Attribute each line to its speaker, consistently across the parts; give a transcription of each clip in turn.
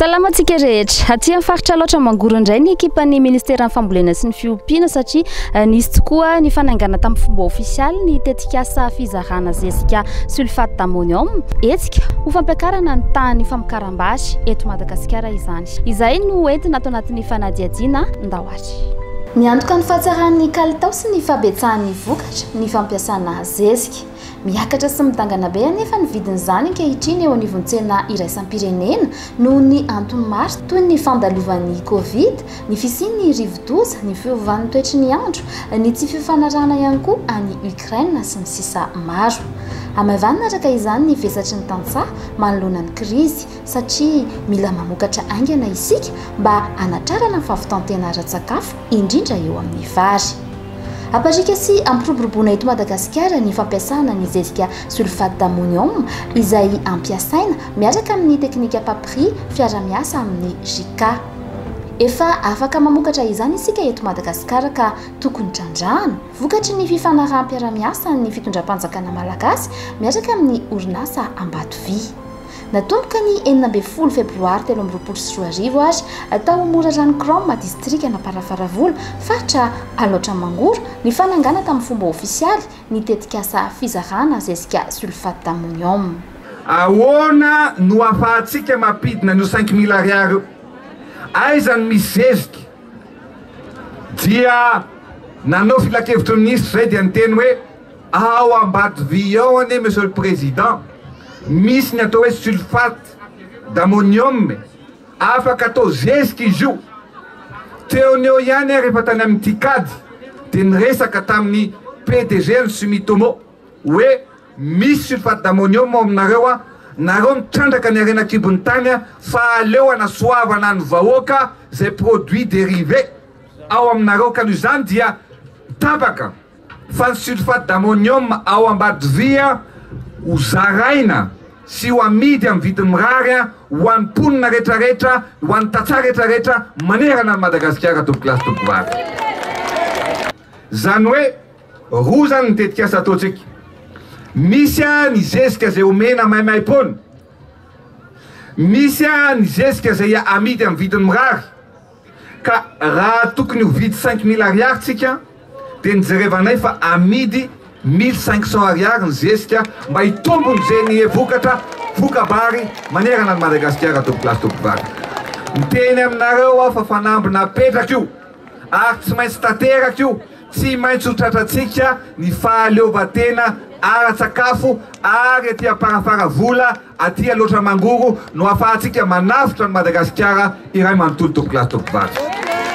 Speaker 1: Salamatsika rehetra aty amin'ny faritra loatra mangoro indray ny ekipan'ny ministera ny fambolena sy ny fiompiana satria nisy tokoa ny fanaingana tamin'ny fomba ofisialy ny tetikasa fizarana zezika sulfate d'ammonium etsika ho fampiakarana ny tany famokaram-bary eto Madagasikara izany. Izay no entina atao anatin'ny fanadihadiana ndahoatra. Miantoka ny fahatsarahan'ny kalitao sy ny fabetsahan'ny vokatra ny fampiasana zezika. Miakatra sy midangana be anefa ny vidin'izany ankehitriny eo anivontsena iraisam-pirenena noho ny antony maro toy ny fandalovan'ny Covid, ny fisian'ny rivo-doza, ny fiovan'ny toetry ny andro, ny tsy fifanarahana ihany koa any Ukraine sy ny sisa maro. Amavanana araka izany ny vesatry ny tantsaha manoloana ny krizy satria mila mamokatra aingana isika mba hanatrarana ny fahavitantena ara-tsakafo indrindra eo amin'ny vary. Apajika sy ampiroboroboana eto Madagasikara ny fampiasana ny zezika sulfate d'ammonium izay ampiasaina miaraka amin'ny teknika papri fiara-miasa amin'ny JICA. Efa afaka mamokatra izany isika eto Madagasikara ka tokony trandrahana vokatry ny fifanaraha-piara-miasa ny fitondram-panjakana malagasy miaraka amin'ny orinasa Ambatovy. Natomboka ny 9 febroary 2024 atao mora ranokrama distrika na Parafaravolo faritra Aloatra Mangoro ny fanangana tamin'ny fomba ofisialy ny tetikasa fizarana zezika sulfate d'ammonium.
Speaker 2: Ahoana no ahafahantsika mampidina no 5 000 ariary io? Aizany misy zezika dia nanao filakevitry ny ministre zay dia niteny hoe ao Ambatovy ao ane monsieur le président misy ny atao hoe sulfate d'ammonium afaka atao zezika izy io. Teony eo ihany rehefa tany amin'ny tikady dia niresaka tamin'ny PDG ny Sumitomo hoe misy sulfate d'ammonium ao aminareo nareo mitrandraka ny arenakibon'ny tany fa aleo anasoavana ny vahoaka zay produit dérivé ao aminareo ka noho izany dia tapaka fa ny sulfate d'ammonium ao Ambatovy ho zaraina sy ho amidy amin'ny vidiny mirary ho an'ny mponina rehetrarehetra ho an'ny tantsaha rehetrarehetra manerana ny Madagasikara tompoklasy tompovavy. Zany hoe roa zany ny tetikasa ataontsika. Misy ny zezika zay omena maimaim-pony, misy ny zezika zay amidy amin'ny vidiny mirary ka raha tokony ho vidy 5 000 ariary tsika dia nijerevanay fa amidy 1500 ariary ny zezika mba hitombony zay ny vokatra vokabary manerana ny Madagasikara tompoklasy tompovavy. Miteny aminareo fa fanambina petraka io ary tsy maintsy tanteraka io, tsy maintsy ho tratratsika ny fahaleovan-tena ara-tsakafo ary aty Parafaravola aty Aloatra Mangoro no ahafahantsika manavitra ny Madagasikara iray manontolo tompoklasy tompovavy.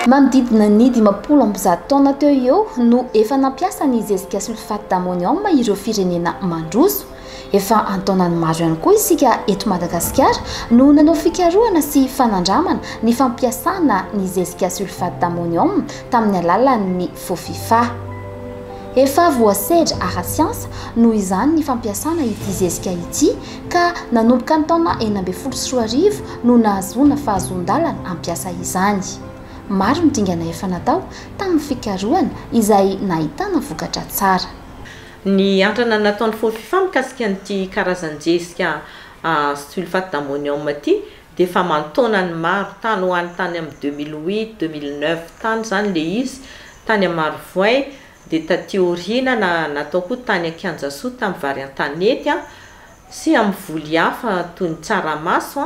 Speaker 1: Manodidina ny 20 taona teo eo no efa nampiasa ny zezika sulfate d'ammonium ireo firenena mandroso. Efa antaonany maro ihany koa isika eto Madagasikara no nanao fikarohana sy fanandramana ny fampiasana ny zezika sulfate d'ammonium tamin'ny alalan'ny FOFIFA. Efa voasedra ara-siansa noho izany ny fampiasana ity zezika ity ka nanomboka ny taona 2014 no nahazoana fahazon-dalana ampiasa izany. Maro ny dingana efa natao tamin'ny fikarohana izay nahitana vokatra tsara.
Speaker 3: Ny antrana nataon'ny FOFIFA mikasika an'ity karazan-jezika sulfate d'ammonium ity dia efa mantaonany maro tany ho any tany amin'ny 2008 2009 tany zany le izy tany amin'ny Marivoay dia taty aoriana natao koa tany Ankianjasoa tamin'ny vary an-tanety sy amin'ny voly hafa toy ny tsaramaso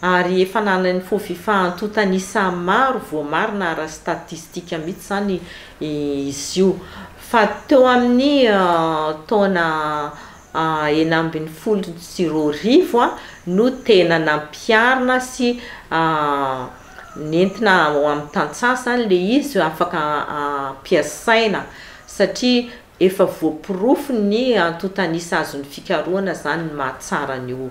Speaker 3: ary efa nanan'ny FOFIFA antotanisa maro voamarina ara-statistika mihitsy zany izy io. Fa teo amin'ny taona 2014 no tena nampiarina sy nentina amin'ny tantsaha zany le izy afaka ampiasaina satria efa voapirofo ny antotanisa azon'ny fikarohana zany ny mahatsara an'io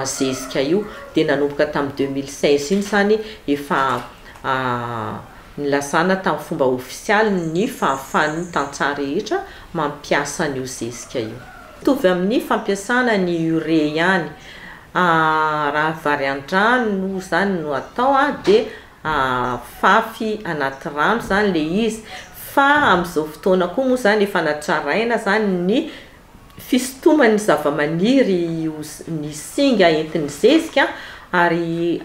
Speaker 3: zezika io dia nanomboka tamin'ny 2016 iny zany efa nilasana tamin'ny fomba ofisialy ny fahafahan'ny tantsaha rehetra mampiasa an'io zezika io. Mitovy amin'ny fampiasana ny urea ihany, raha vary an-drano zany no atao dia fafy anaty rano zany le izy fa amin'izao fotoana koa moa zany efa natraraina zany ny fisintomany zava-maniry ny singa entiny zezika ary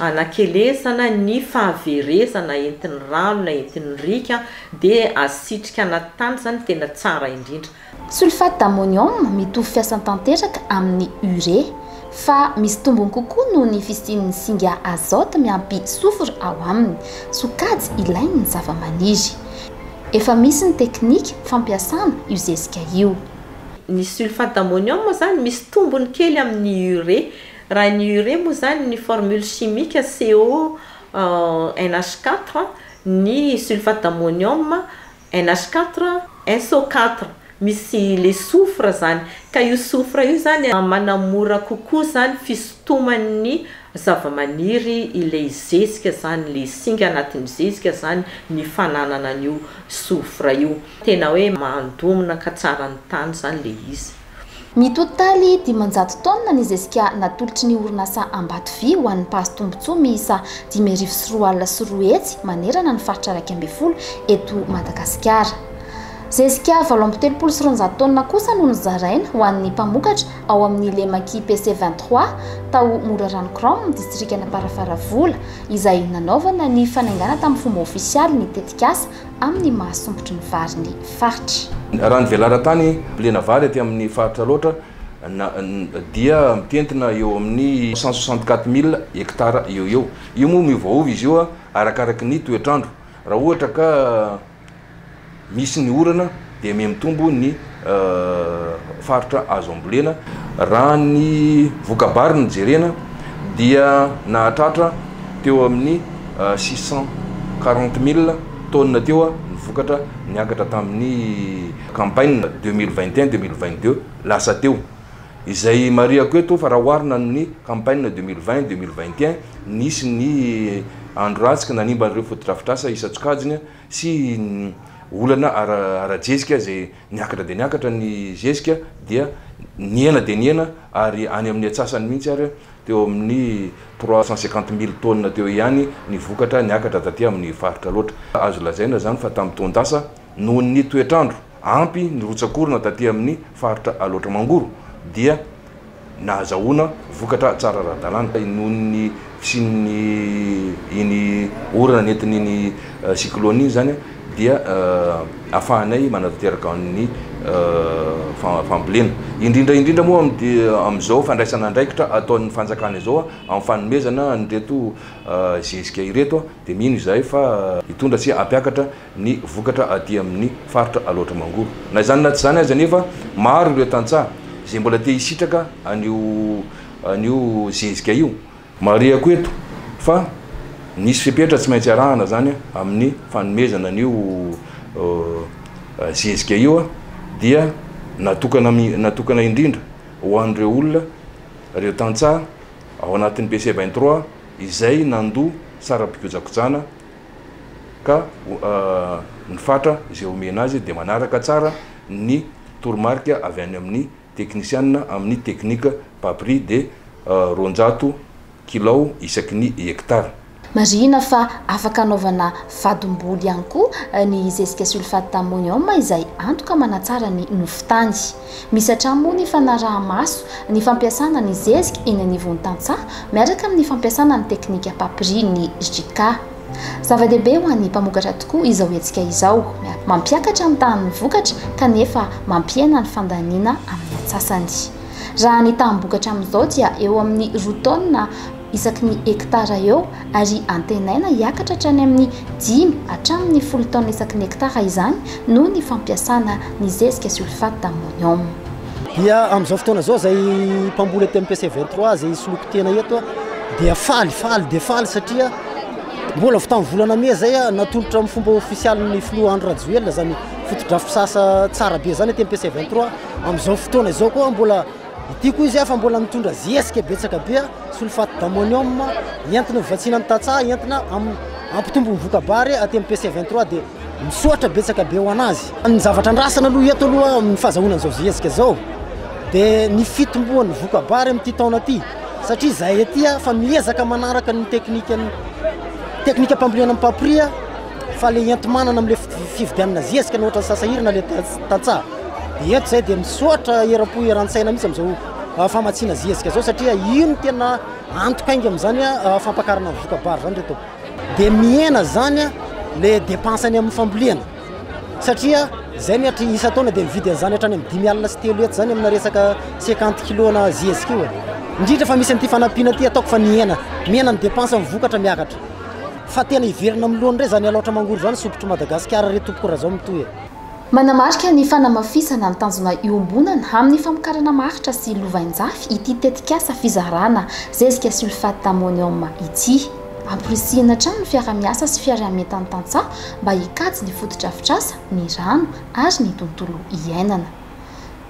Speaker 3: anakelesana ny fahaverezana entiny rano na entiny rika dia asitrika anaty tany zany tena tsara indrindra.
Speaker 1: Sulfate d'ammonium mitovy fiasany tanteraka amin'ny urée fa misy tombony kokoa noho ny fisian'ny singa azote miampy soufre ao aminy, sokajy ilain'ny zava-maniry. Efa misy ny teknika fampiasana io zezika io.
Speaker 3: Ny sulfate d'ammonium moa zany misy tombony kely amin'ny urée. Raha ny urée moa zany ny formule chimique CO NH4, ny sulfate d'ammonium NH4 SO4. Misy le soufre zany, ka io soufre io zany manamora kokoa zany fisintoman'ny zava-maniry ilay zezika zany, le singa anatin'ny zezika zany ny fananana an'io soufre io. Tena hoe mandomina ka tsara ny tany zany le izy.
Speaker 1: Mitotaly 500 taonina ny zezika natolotry ny orinasa Ambatovy ho an'ny paso tombontsoa miisa 5,4 manerana ny faritra 12 eto Madagasikara. Zezika 7,7 taonina kosa no nozaraina ho an'ny mpamokatra ao amin'ny lemaki PC23 tao Morarano distrikta Parafaravola izay nanaovana ny fanaingana tamin'ny fomba ofisialy ny tetikasa amin'ny mahasombotry ny variny faritra.
Speaker 4: Raha ny velaran-tany plena vary aty amin'ny faritra loatra dia mitentina eo amin'ny 164,000 hectara eo. Io moa miovaova izy io arakaraky ny toetrandro. Raha ohatra ka misy ny orana dia mitombo ny faritra azo ambolena. Raha ny vokabary ny jerena dia nahatratra teo amin'ny 640,000 tonnes teo ny vokatra niakatra tamin'ny campagne 2021-2022 lasa teo. Izay mariako eto fa raha oharina ny campagne 2020-2021 nisy ny andro ratsika nanimba an'ireo fotodrafitrasa isa-tsokajiny sy olana ara-jezika zay niakatra dia niakatra ny zezika dia niena dia niena ary any amin'ny atsasany mihitsy ary teo amin'ny 350,000 tonnes teo ihany ny vokatra niakatra taty amin'ny faritra loatra. Azo lazaina zany fa tamin'ny tondasa noho ny toetrandro ampy ny rotsakorona taty amin'ny faritra aloatra mangoro dia nahazahoana vokatra tsara ara-dalàna noho ny fisian'ny iny orana nentin'iny cyclone zany dia afahanay manatanteraka ny fambolena. Indrindra moa amin'izao fandraisana andraikitra ataon'ny fanjakana izao amin'ny fanomezana nyreto zezika ireto dia mino izay fa hitondra sy ampiakatra ny vokatra aty amin'ny faritra aloatra mangoro. Na izany na tsy zany aza nefa maro ireo tantsaha zay mbola te hisitraka an'io zezika io. Mariako eto fa nisy fipetra tsy maintsy arahana zany amin'ny fanomezana an'io zezika io dia natokana indrindra ho an'ireo olona reo tantsaha ao anatin'ny PC23 izay nandoa sara-pikojakojana ka ny fatra izay omena azy dia manaraka tsara ny toromarika avy any amin'ny teknisianina amin'ny teknika papri de 200 kilo isaky ny hektara.
Speaker 1: Marina fa afaka anaovana vadim-boly ihany koa ny zezika sulfate d'ammonium izay antoka manatsara ny nofotany. Misy hatramo ny fanaraha-maso ny fampiasana ny zezika eny anivon'ny tantsaha miaraka amin'ny fampiasana ny teknika papri ny JICA. Zava-dehibe ho an'ny mpamokatra tokoa izao hetsika izao, mampiakatra ny tahan'ny vokatra kanefa mampiena ny fandaniana amin'ny atsasany. Raha ny tahan'ny-bokatra amin'izao dia eo amin'ny 2 tonnes isaky ny hektara eo ary antenaina hiakatra hatrany amin'ny 5 hatramin'ny 10 tonnes isaky ny hektara izany noho ny fampiasana ny zezika sulfate d'ammonium.
Speaker 5: Dia amin'izao fotoana zao zay mpamboly aty amin'ny PC23 zay soloko tena eto dia faly satria mbola avy tamin'ny volana Mai zay natolotra amin'ny fomba ofisialy ny filoha Andro Rajoelina zany fotodrafisasa tsara be zany aty amin'ny PC23. Amin'izao fotoana izao koa mbola itiako izy fa mbola mitondra zezika betsaka be sulfate d'ammonium entina vatsina ny tantsaha entina ampitombo ny vokabary aty amin'ny PC23 dia misoatra betsaka be ho anazy. Ny zavatra andrasana aloha eto aloha amin'ny fahazahoana an'izao zezika zao dia ny fitomboan'ny vokabary amin'ity taona ity satria zahay aty fa miezaka manaraka ny teknika mpambolena amin'ny papria fa le enti-manana amin'ilay fividianana zezika na ohatra sasahirina le tantsaha dia eto zay dia misoatra erapo eran-tsaina mihitsy amin'izao famatsiana zezika zao satria ino tena antokaingy amin'izany fampakarana vokabary zany reto dia miena zany le dépensany amin'ny fambolena satria zay mihatry isa taona dia mividy an'izany hatrany amin'ny 5 alina sy 3 eto zany amina resaka 50 kilona zezika io indrindra fa misy an'ity fanampiana ty ataoko fa miena ny dépense mivokatra miakatra fa tena iverina amin'ny lohany ndray zany aloatra mangoro zany sopotro Madagasikara re tompoko raha zao mitoy
Speaker 1: manamarika ny fanamafisana ny tanjona iombonana amin'ny famokarana maritra sy lovainjafy ity tetikasa fizarana zezika sulfate d'ammonium ity ampirisihana trano fiara-miasa sy fiara-mientan'ny tantsaha mba hikajy ny fotodrafitrasa ny rano ary ny tontolo iainana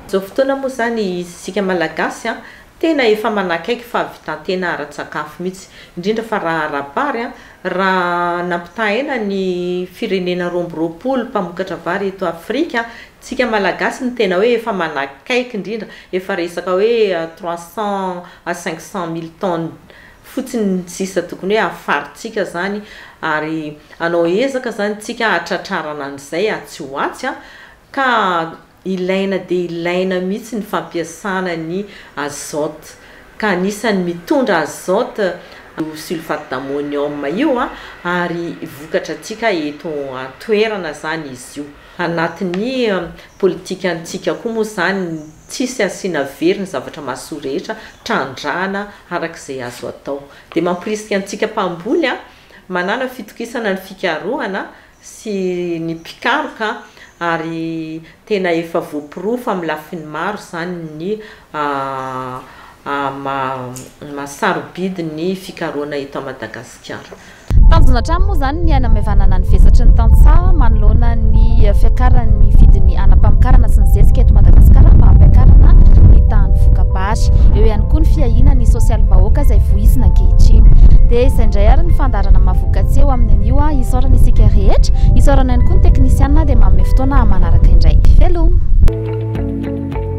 Speaker 3: zao fotoana moa zany isika malagasy tena efa manakaiky fa vitantena ara-tsakafo mihitsy indrindra fa raha arabary raha nampitahaina ny firenena romboroapolo mpamokatra vary eto Afrika tsika malagasy ny tena hoe efa manakaiky indrindra efa resaka hoe 300 à 500 000 tonnes fotsiny sisa tokony hoe afaritsika zany ary anao ezaka zany tsika atratrarana an'izay tsy ho atsy ka ilaina dia ilaina mihitsy ny fampiasana ny azote ka anisany mitondra azote sulfate d'ammonium io ary vokatra tsika eto antoerana zany izy io anatin'ny politika antsika koa moa zany tsisy asiana very ny zavatra mahasoa rehetra trandrahana arak'izay azo atao dia mampirisika antsika mpamboly manana fitokisana ny fikarohana sy ny pikaroka ary tena efa voapirofo amin'ny lafiny maro zany ny masarobidy ny fikarohana eto Madagasikara
Speaker 1: tanjona trano moa zany ny anamevanana ny vesatry ny tantsaha manoloana ny fiakaran'ny vidiny anampamokarana sy ny zezika eto Madagasikara mba hampiakarana ny tany vokabary eo ihany koa ny fiahina ny sosialim-bahoaka izay voizina ankehitriny dia izay indray ary ny fandarana mahavokatsy eo amin'ny anio isaorana isika rehetra isaorana ihany koa ny teknisianina dia manome fotoana manaraka indray veloma